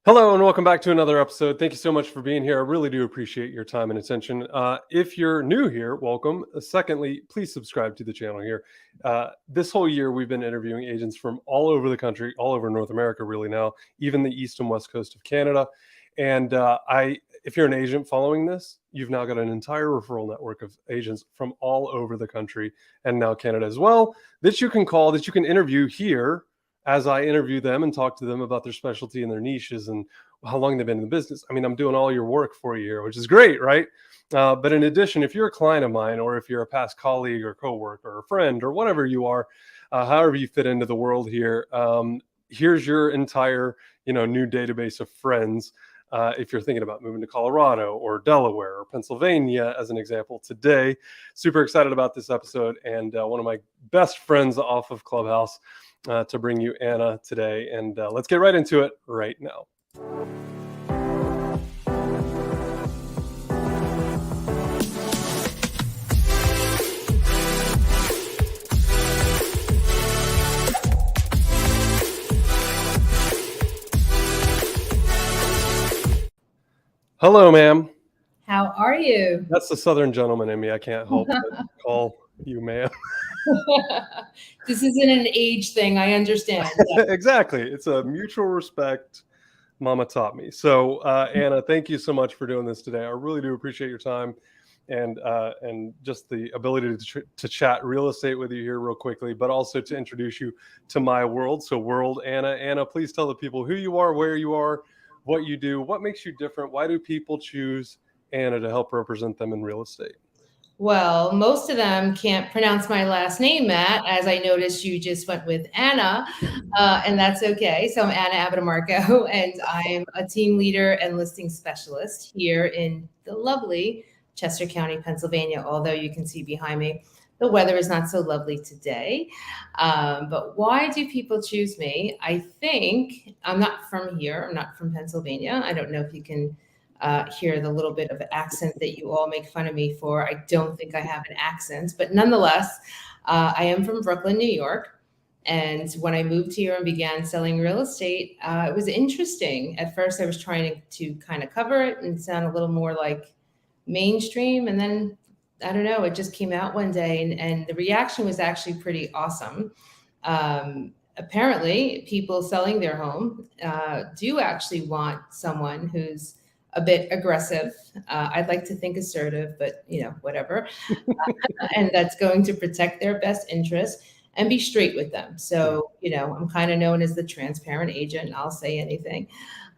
Hello and welcome back to another episode. Thank you so much for being here. I really do appreciate your time and attention. If you're new here, welcome. Secondly, please subscribe to the channel here. This whole year, we've been interviewing agents from all over the country, all over North America, really now, even the east and west coast of Canada. And if you're an agent following this, you've now got an entire referral network of agents from all over the country and now Canada as well that you can call, that you can interview here as I interview them and talk to them about their specialty and their niches and how long they've been in the business. I mean, I'm doing all your work for you here, which is great, right? But in addition, if you're a client of mine, or if you're a past colleague or coworker or a friend or whatever you are, however you fit into the world here, here's your entire, new database of friends. If you're thinking about moving to Colorado or Delaware or Pennsylvania, as an example, today, super excited about this episode and one of my best friends off of Clubhouse to bring you Anna today. And let's get right into it right now. Hello, ma'am. How are you? That's the Southern gentleman in me. I can't help but call you ma'am. This isn't an age thing. I understand. Exactly. It's a mutual respect. Mama taught me. So, Anna, thank you so much for doing this today. I really do appreciate your time and just the ability to chat real estate with you here real quickly, but also to introduce you to my world. So, world, Anna. Anna, please tell the people who you are, where you are, what you do, what makes you different. Why do people choose Anna to help represent them in real estate? Well, most of them can't pronounce my last name, Matt, as I noticed you just went with Anna, and that's okay. So I'm Anna Abbatemarco, and I'm a team leader and listing specialist here in the lovely Chester County, Pennsylvania, although you can see behind me, the weather is not so lovely today. But why do people choose me? I think I'm not from here. I'm not from Pennsylvania. I don't know if you can hear the little bit of accent that you all make fun of me for. I don't think I have an accent, but nonetheless, I am from Brooklyn, New York. And when I moved here and began selling real estate, it was interesting. At first, I was trying to kind of cover it and sound a little more like mainstream. And then, I don't know, it just came out one day and the reaction was actually pretty awesome. Apparently, people selling their home do actually want someone who's a bit aggressive. I'd like to think assertive, but whatever. And that's going to protect their best interests and be straight with them. So, I'm kind of known as the transparent agent. I'll say anything.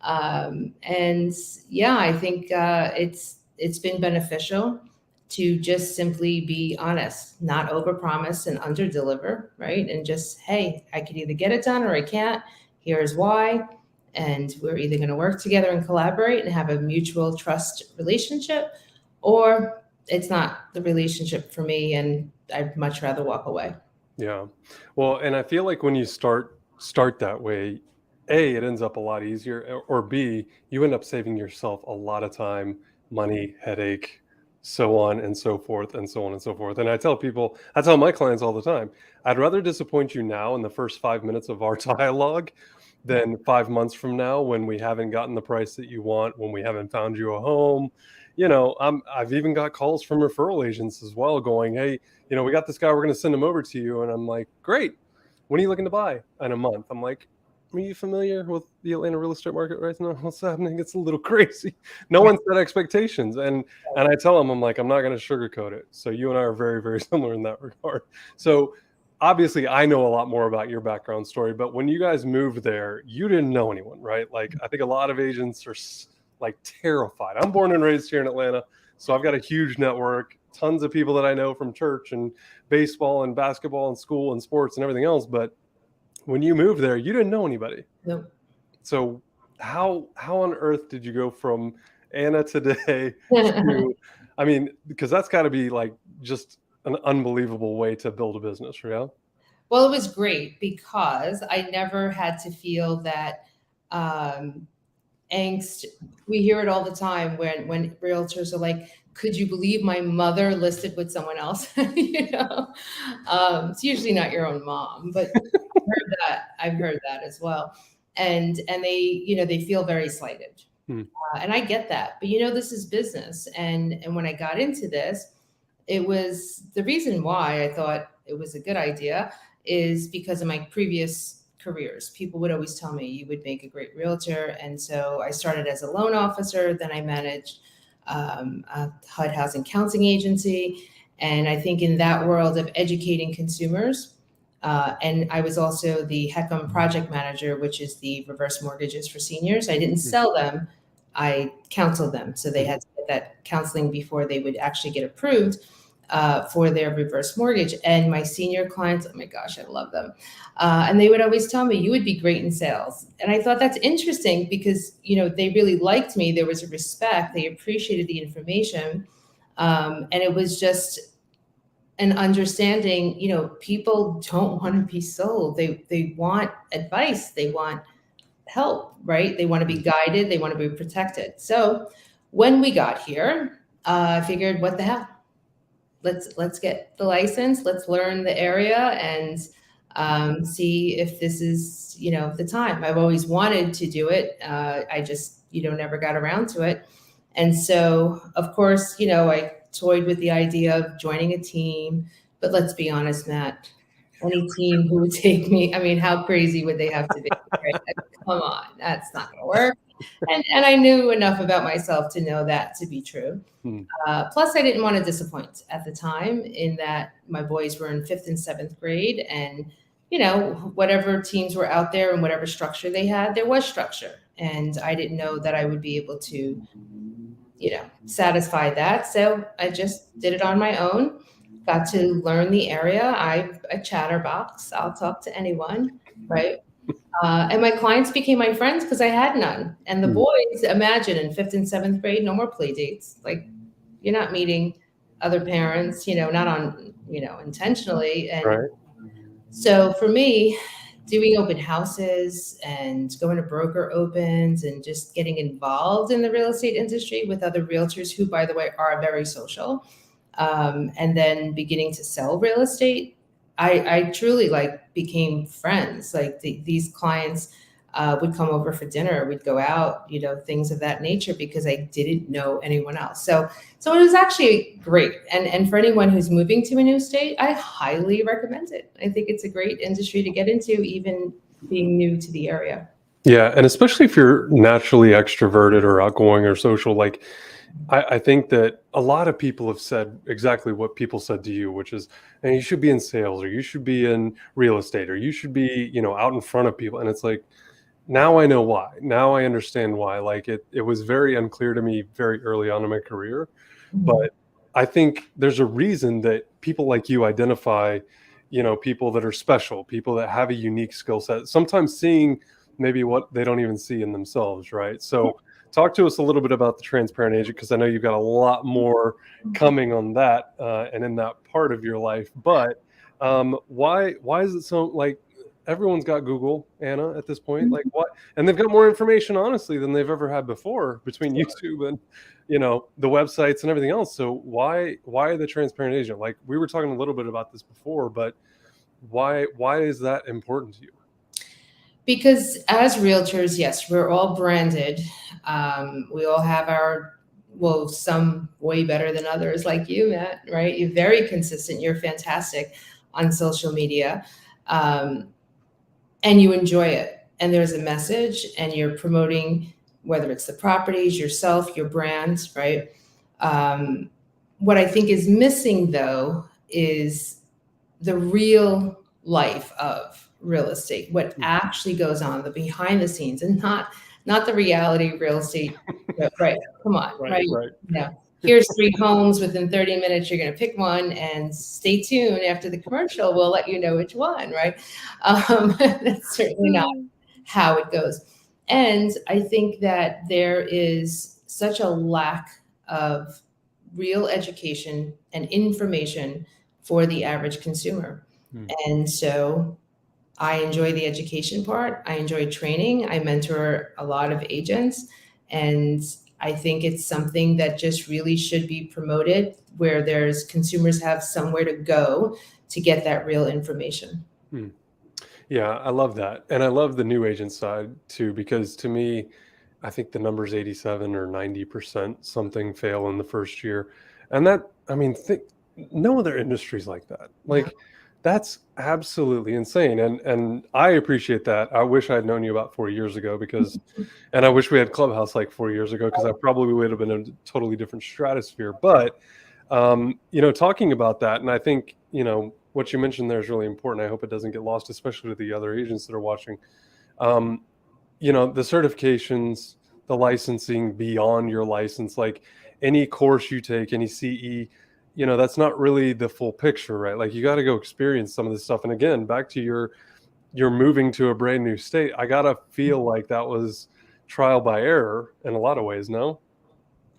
And yeah, I think it's been beneficial to just simply be honest, not overpromise and underdeliver, right? And just, hey, I can either get it done or I can't. Here's why. And we're either going to work together and collaborate and have a mutual trust relationship, or it's not the relationship for me and I'd much rather walk away. Yeah. Well, and I feel like when you start that way, A, it ends up a lot easier, or B, you end up saving yourself a lot of time, money, headache, so on and so forth and so on and so forth. And I tell my clients all the time, I'd rather disappoint you now in the first 5 minutes of our dialogue than 5 months from now when we haven't gotten the price that you want, when we haven't found you a home. I've even got calls from referral agents as well going, hey, we got this guy, we're going to send him over to you. And I'm like, great. When are you looking to buy? In a month. I'm like, are you familiar with the Atlanta real estate market right now? What's happening? It's a little crazy. No one set expectations. And I tell them, I'm like, I'm not going to sugarcoat it. So you and I are very, very similar in that regard. So obviously I know a lot more about your background story, but when you guys moved there, you didn't know anyone, right? Like, I think a lot of agents are like terrified. I'm born and raised here in Atlanta, so I've got a huge network, tons of people that I know from church and baseball and basketball and school and sports and everything else. But when you moved there, you didn't know anybody. Nope. So how on earth did you go from Anna today to, because that's got to be like just an unbelievable way to build a business, yeah? Well, it was great because I never had to feel that angst. We hear it all the time when realtors are like, could you believe my mother listed with someone else? It's usually not your own mom, but I've heard that as well. and they feel very slighted. Hmm. And I get that, but this is business. And when I got into this, it was the reason why I thought it was a good idea is because of my previous careers. People would always tell me you would make a great realtor. And so I started as a loan officer, then I managed a HUD housing counseling agency. And I think in that world of educating consumers, and I was also the HECM project manager, which is the reverse mortgages for seniors. I didn't sell them, I counseled them. So they had to get that counseling before they would actually get approved for their reverse mortgage. And my senior clients, oh my gosh, I love them. And they would always tell me, you would be great in sales. And I thought that's interesting because, they really liked me. There was a respect. They appreciated the information. And it was just an understanding, people don't want to be sold. They want advice. They want help, right? They want to be guided. They want to be protected. So when we got here, I figured, what the hell? Let's get the license. Let's learn the area and see if this is, the time. I've always wanted to do it. I just, never got around to it. And so, of course, I toyed with the idea of joining a team. But let's be honest, Matt, any team who would take me, I mean, how crazy would they have to be? Right? Come on, that's not going to work. And I knew enough about myself to know that to be true. Plus, I didn't want to disappoint at the time in that my boys were in 5th and 7th grade. And, whatever teams were out there and whatever structure they had, there was structure. And I didn't know that I would be able to, satisfy that. So I just did it on my own, got to learn the area. I'm a chatterbox. I'll talk to anyone, right? And my clients became my friends because I had none. And the boys, imagine in 5th and 7th grade, no more play dates. Like, you're not meeting other parents, not on, intentionally. And Right. so for me, doing open houses and going to broker opens and just getting involved in the real estate industry with other realtors who, by the way, are very social, and then beginning to sell real estate, I truly became friends. These clients would come over for dinner, we'd go out, things of that nature because I didn't know anyone else. So it was actually great. And for anyone who's moving to a new state, I highly recommend it. I think it's a great industry to get into, even being new to the area. Yeah. And especially if you're naturally extroverted or outgoing or social, I think that a lot of people have said exactly what people said to you, which is, and you should be in sales, or you should be in real estate, or you should be, out in front of people. And it's like, now I know why. Now I understand why. It was very unclear to me very early on in my career. But I think there's a reason that people like you identify, people that are special, people that have a unique skill set, sometimes seeing maybe what they don't even see in themselves, right? So talk to us a little bit about the transparent agent, because I know you've got a lot more coming on that and in that part of your life. But why is it so everyone's got Google, Anna, at this point? Like what? And they've got more information, honestly, than they've ever had before between YouTube and, the websites and everything else. So why the transparent agent? Like we were talking a little bit about this before, but why is that important to you? Because as realtors, yes, we're all branded. We all have some way better than others, like you, Matt, right? You're very consistent. You're fantastic on social media. And you enjoy it. And there's a message, and you're promoting, whether it's the properties, yourself, your brands, right? What I think is missing, though, is the real life of real estate, what actually goes on, the behind the scenes, and not the reality of real estate. Right. Come on. Right. Yeah. Here's 3 homes within 30 minutes. You're going to pick one, and stay tuned after the commercial. We'll let you know which one, right? That's certainly not how it goes. And I think that there is such a lack of real education and information for the average consumer. And so I enjoy the education part. I enjoy training. I mentor a lot of agents, and I think it's something that just really should be promoted, where consumers have somewhere to go to get that real information. Yeah, I love that. And I love the new agent side too, because to me, I think the number's 87 or 90% something fail in the first year. And that, I mean, no other industry's like that. Yeah. Like that's absolutely insane. And I appreciate that. I wish I'd known you about 4 years ago because, and I wish we had Clubhouse like 4 years ago because I probably would have been in a totally different stratosphere. But talking about that, and I think, what you mentioned there is really important. I hope it doesn't get lost, especially to the other agents that are watching. Um, the certifications, the licensing beyond your license, like any course you take, any CE, that's not really the full picture, right? Like you got to go experience some of this stuff. And again, back to you're moving to a brand new state. I got to feel like that was trial by error in a lot of ways, no?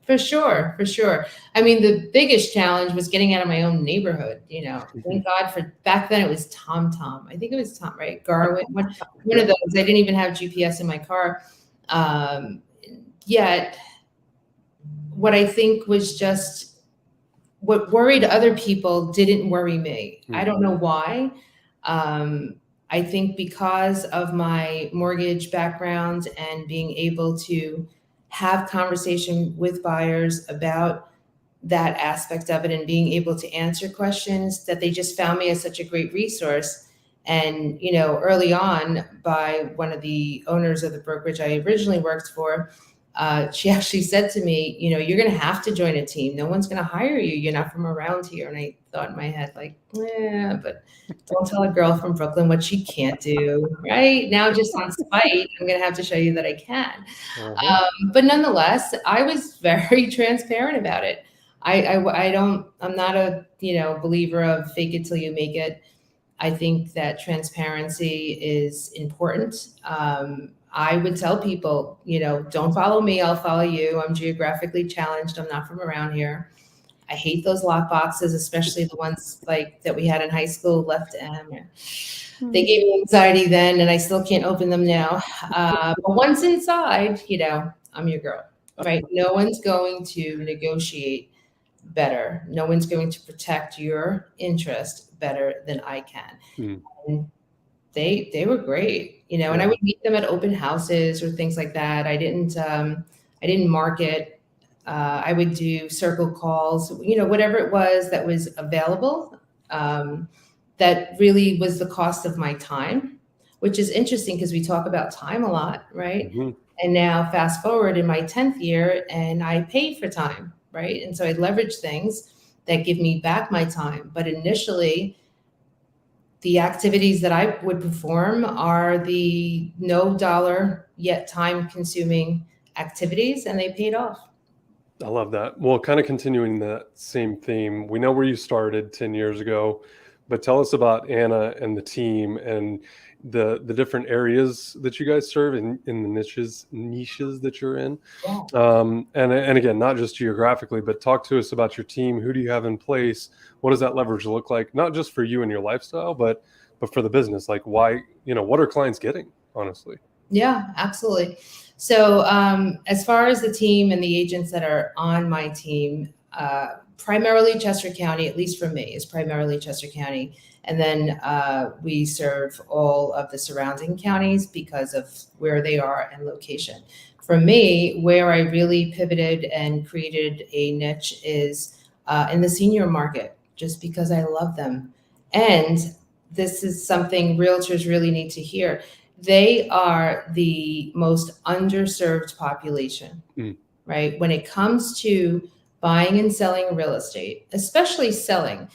For sure, for sure. I mean, the biggest challenge was getting out of my own neighborhood. Thank God for back then it was TomTom. I think it was Tom, right? Garwin, one of those. I didn't even have GPS in my car. Yet, what I think was just what worried other people didn't worry me. I don't know why. I think because of my mortgage background and being able to have conversation with buyers about that aspect of it and being able to answer questions, that they just found me as such a great resource. And early on, by one of the owners of the brokerage I originally worked for, she actually said to me, you're going to have to join a team. No one's going to hire you. You're not from around here. And I thought in my head, like, yeah, but don't tell a girl from Brooklyn what she can't do. Right now, just on spite, I'm going to have to show you that I can. But nonetheless, I was very transparent about it. I'm not a, believer of fake it till you make it. I think that transparency is important. I would tell people, don't follow me, I'll follow you. I'm geographically challenged. I'm not from around here. I hate those lock boxes, especially the ones like that we had in high school, left M. They gave me anxiety then, and I still can't open them now. But once inside, I'm your girl, right? No one's going to negotiate better. No one's going to protect your interest better than I can. And they were great, and I would meet them at open houses or things like that. I didn't market. I would do circle calls, whatever it was that was available. That really was the cost of my time, which is interesting because we talk about time a lot, right? And now fast forward in my 10th year and I pay for time, right? And so I leverage things that give me back my time. But initially, the activities that I would perform are the no dollar yet time consuming activities, and they paid off. I love that. Well, kind of continuing that same theme, we know where you started 10 years ago, but tell us about Anna and the team and the different areas that you guys serve in the niches that you're in. And again, not just geographically, but talk to us about your team. Who do you have in place? What does that leverage look like? Not just for you and your lifestyle, but for the business. Like why, what are clients getting, honestly? Yeah, absolutely. So as far as the team and the agents that are on my team, primarily Chester County, at least for me, is primarily Chester County. And then we serve all of the surrounding counties because of where they are and location. For me, where I really pivoted and created a niche is in the senior market, just because I love them. And this is something realtors really need to hear. They are the most underserved population, right? When it comes to buying and selling real estate, especially selling,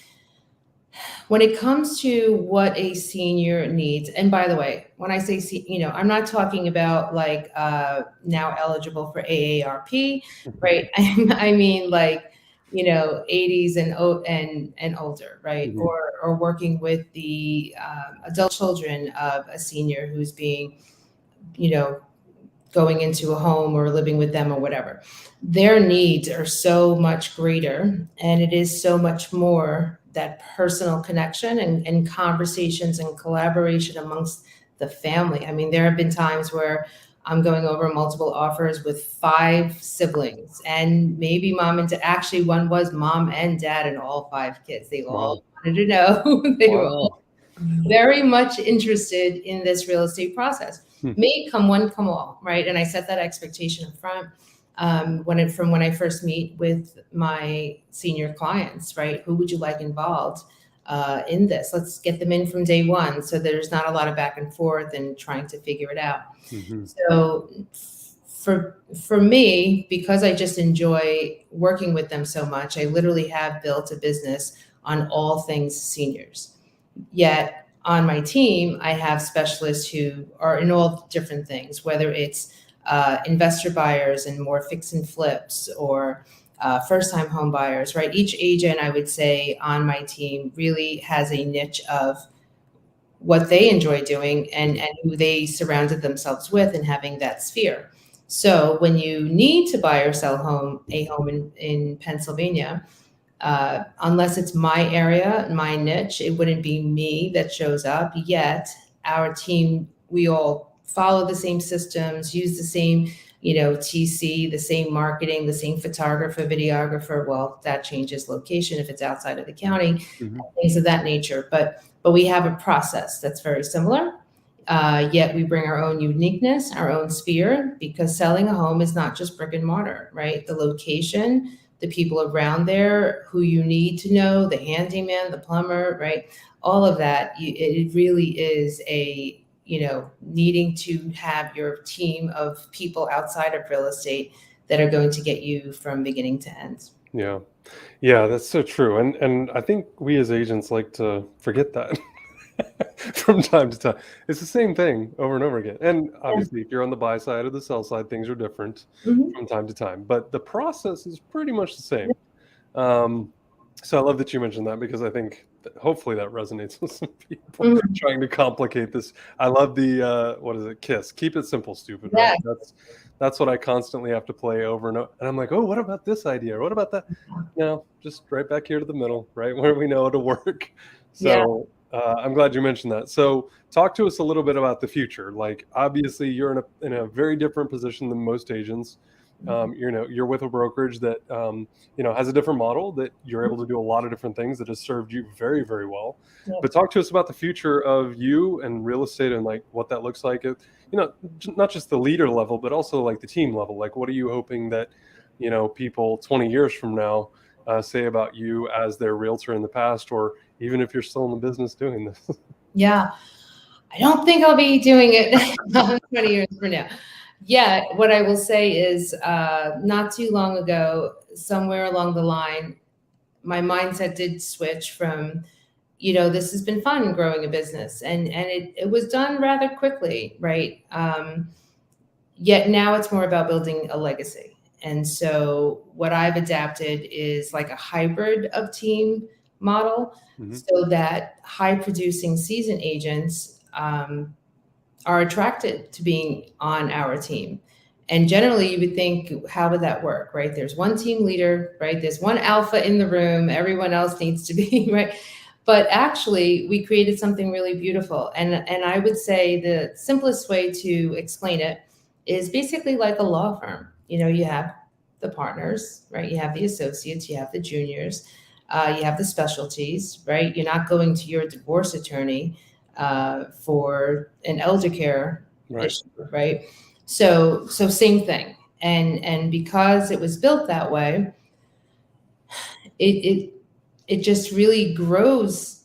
when it comes to what a senior needs, and by the way, when I say, I'm not talking about like now eligible for AARP, right? I mean like, 80s and older, right? Or working with the adult children of a senior who's being, going into a home or living with them or whatever. Their needs are so much greater, and it is so much more that personal connection and conversations and collaboration amongst the family. I mean, there have been times where I'm going over multiple offers with 5 siblings, and maybe mom and dad. Actually, one was mom and dad and all 5 kids. They all wanted to know. They were all very much interested in this real estate process. Hmm. May come one, come all, right? And I set that expectation up front when I first meet with my senior clients, right? Who would you like involved in this? Let's get them in from day one, so there's not a lot of back and forth and trying to figure it out. Mm-hmm. So for me, because I just enjoy working with them so much, I literally have built a business on all things seniors. Yet on my team, I have specialists who are in all different things, whether it's investor buyers and more fix and flips, or first-time home buyers, right? Each agent, I would say, on my team really has a niche of what they enjoy doing and who they surrounded themselves with, and having that sphere. So when you need to buy or sell a home in Pennsylvania, unless it's my area, my niche, it wouldn't be me that shows up. Yet our team, we all follow the same systems, use the same, TC, the same marketing, the same photographer, videographer. Well, that changes location if it's outside of the county, Mm-hmm. things of that nature. But we have a process that's very similar. Yet we bring our own uniqueness, our own sphere, because selling a home is not just brick and mortar, right? The location, the people around there who you need to know, the handyman, the plumber, right? All of that, it really is needing to have your team of people outside of real estate that are going to get you from beginning to end. Yeah. Yeah, that's so true. And I think we as agents like to forget that from time to time. It's the same thing over and over again. And obviously, if you're on the buy side or the sell side, things are different Mhm. from time to time. But the process is pretty much the same. So I love that you mentioned that, because I think that hopefully that resonates with some people Mhm. trying to complicate this. I love the what is it? KISS. Keep it simple, stupid. Right? Yeah. That's what I constantly have to play over and over. And I'm like, oh, what about this idea? Or what about that? No, just right back here to the middle, right where we know it'll work. Yeah. So I'm glad you mentioned that. So talk to us a little bit about the future. Like, obviously, you're in a very different position than most agents. You're with a brokerage that has a different model, that you're able to do a lot of different things, that has served you very, very well. Yeah. But talk to us about the future of you and real estate, and like what that looks like. Not just the leader level, but also like the team level. Like, what are you hoping that people 20 years from now say about you as their realtor in the past, or even if you're still in the business doing this? Yeah. I don't think I'll be doing it 20 years from now. Yeah, what I will say is not too long ago, somewhere along the line, my mindset did switch from, this has been fun growing a business. And it was done rather quickly, right? Yet now it's more about building a legacy. And so what I've adapted is like a hybrid of team model, Mm-hmm. so that high producing seasoned agents are attracted to being on our team. And generally, you would think, how would that work, right? There's one team leader, right? There's one alpha in the room. Everyone else needs to be, right? But actually, we created something really beautiful. And I would say the simplest way to explain it is basically like a law firm. You have the partners, right? You have the associates, you have the juniors, you have the specialties, right? You're not going to your divorce attorney for an elder care issue, right? So same thing. And because it was built that way, it just really grows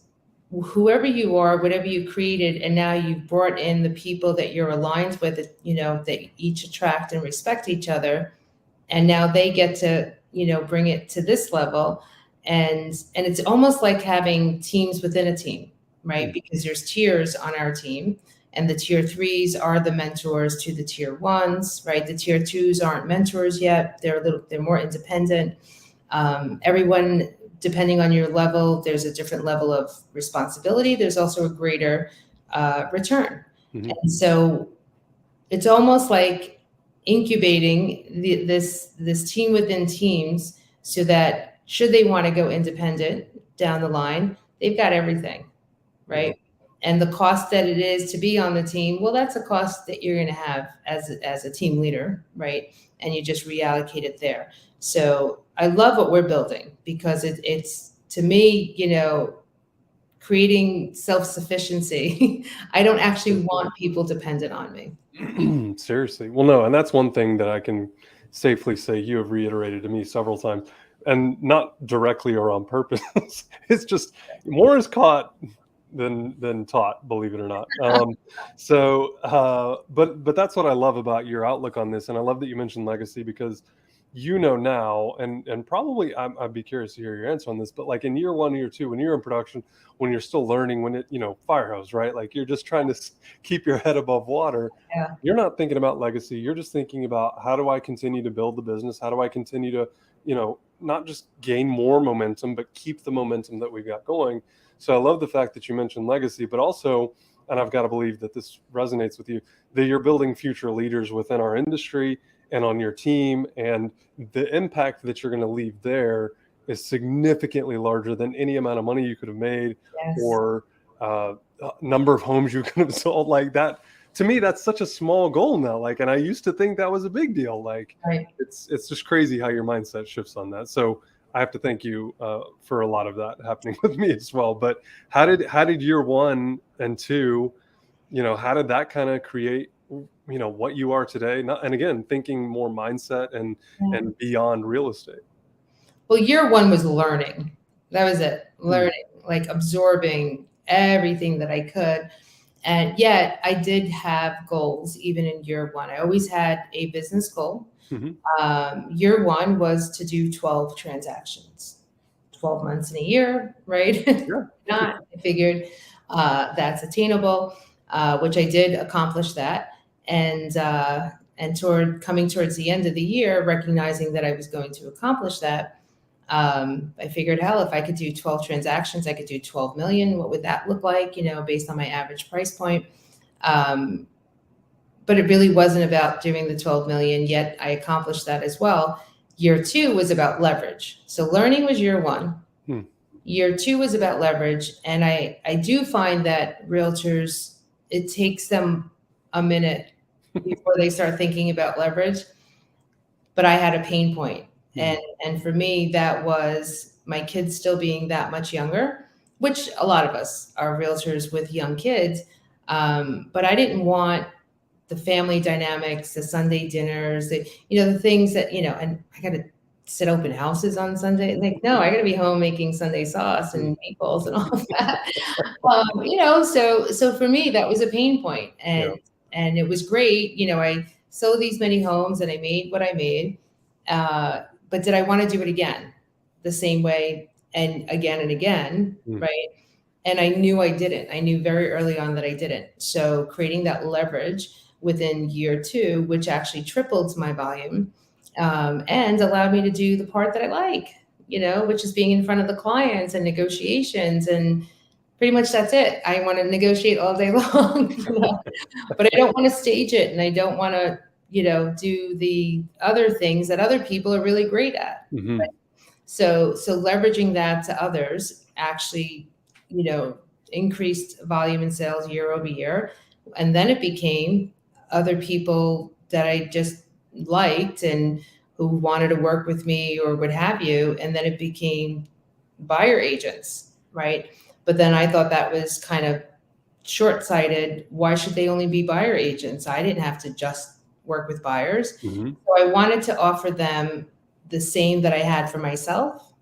whoever you are, whatever you created, and now you've brought in the people that you're aligned with, that each attract and respect each other, and now they get to bring it to this level, and it's almost like having teams within a team, right? Because there's tiers on our team, and the tier 3s are the mentors to the tier 1s, right? The tier 2s aren't mentors yet. They're more independent. Everyone, depending on your level, there's a different level of responsibility. There's also a greater return. Mm-hmm. And so it's almost like incubating this team within teams, so that should they want to go independent down the line, they've got everything, right? Yeah. And the cost that it is to be on the team, well, that's a cost that you're going to have as a team leader, right? And you just reallocate it there. So I love what we're building, because it's to me, creating self-sufficiency. I don't actually want people dependent on me. Seriously. Well, no, and that's one thing that I can safely say you have reiterated to me several times, and not directly or on purpose. It's just more is caught than taught, believe it or not. But that's what I love about your outlook on this, and I love that you mentioned legacy because you know now, and probably I'd be curious to hear your answer on this. But like in year one, year two, when you're in production, when you're still learning, when it fire hose, right? Like you're just trying to keep your head above water. Yeah. You're not thinking about legacy. You're just thinking about how do I continue to build the business? How do I continue to, not just gain more momentum, but keep the momentum that we've got going. So I love the fact that you mentioned legacy, but also, and I've got to believe that this resonates with you, that you're building future leaders within our industry and on your team. And the impact that you're going to leave there is significantly larger than any amount of money you could have made Yes. or number of homes you could have sold. Like that, to me, that's such a small goal now. Like, and I used to think that was a big deal. Like, Right. it's just crazy how your mindset shifts on that. So I have to thank you for a lot of that happening with me as well. But how did year one and two, how did that kind of create, what you are today? Not, and again, thinking more mindset Yeah. and beyond real estate. Well, year one was learning. That was it. Mm. Learning, like absorbing everything that I could. And yet I did have goals even in year one. I always had a business goal. Mm-hmm. Year one was to do 12 transactions, 12 months in a year, right? Yeah. Not, I figured that's attainable, which I did accomplish that. And coming towards the end of the year, recognizing that I was going to accomplish that, I figured, hell, if I could do 12 transactions, I could do 12 million. What would that look like, based on my average price point? But it really wasn't about doing the 12 million, yet I accomplished that as well. Year two was about leverage. So learning was year one. Year two was about leverage. And I do find that realtors, it takes them a minute before they start thinking about leverage. But I had a pain point. And for me, that was my kids still being that much younger, which a lot of us are realtors with young kids. But I didn't want the family dynamics, the Sunday dinners, the things that, and I got to sit open houses on Sunday. Like, no, I got to be home making Sunday sauce and meatballs and all of that. So for me, that was a pain point. And it was great. I sold these many homes and I made what I made. But did I want to do it again the same way and again, right? And I knew I didn't. I knew very early on that I didn't. So creating that leverage within year two, which actually tripled my volume, and allowed me to do the part that I like, which is being in front of the clients and negotiations. And pretty much that's it. I want to negotiate all day long, but I don't want to stage it. And I don't want to, do the other things that other people are really great at. Mm-hmm. Right? So leveraging that to others actually, increased volume in sales year over year. And then it became other people that I just liked and who wanted to work with me or what have you. And then it became buyer agents, right? But then I thought that was kind of short-sighted. Why should they only be buyer agents? I didn't have to just work with buyers. Mm-hmm. So I wanted to offer them the same that I had for myself.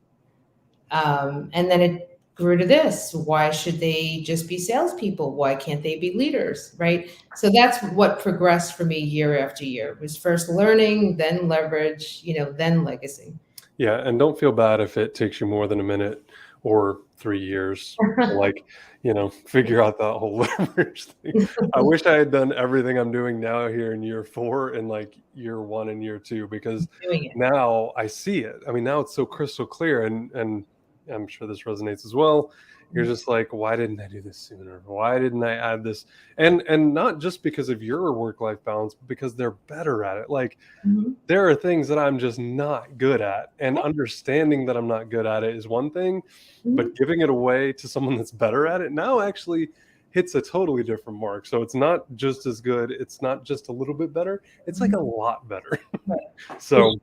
And then it grew to this. Why should they just be salespeople? Why can't they be leaders, right? So that's what progressed for me year after year. It was first learning, then leverage, then legacy. Yeah, and don't feel bad if it takes you more than a minute or 3 years to figure out that whole leverage thing. I wish I had done everything I'm doing now here in year 4 and like year 1 and year 2, because now I see it. I mean, now it's so crystal clear, and I'm sure this resonates as well. You're just like, why didn't I do this sooner? Why didn't I add this? And not just because of your work-life balance, but because they're better at it. Like there are things that I'm just not good at, and understanding that I'm not good at it is one thing, but giving it away to someone that's better at it now actually hits a totally different mark. So it's not just as good. It's not just a little bit better. It's like a lot better. So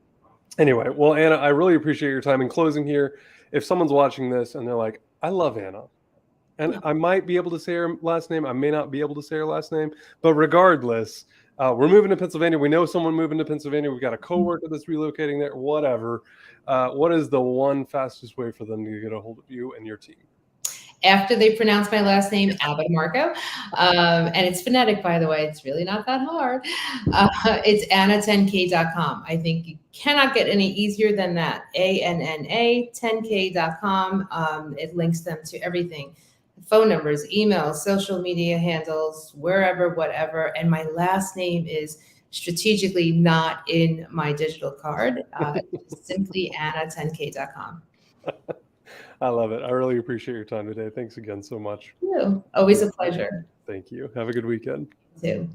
anyway, well, Anna, I really appreciate your time. In closing here, if someone's watching this and they're like, I love Anna And I might be able to say her last name. I may not be able to say her last name. But regardless, we're moving to Pennsylvania. We know someone moving to Pennsylvania. We've got a coworker that's relocating there, whatever. What is the one fastest way for them to get a hold of you and your team? After they pronounce my last name, Abbatemarco, and it's phonetic, by the way. It's really not that hard. It's Anna10k.com. I think you cannot get any easier than that. ANNA 10k.com. It links them to everything. Phone numbers, emails, social media handles, wherever, whatever. And my last name is strategically not in my digital card. Simply Anna10k.com. I love it. I really appreciate your time today. Thanks again so much. Thank you. Always a pleasure. Thank you. Have a good weekend. Too.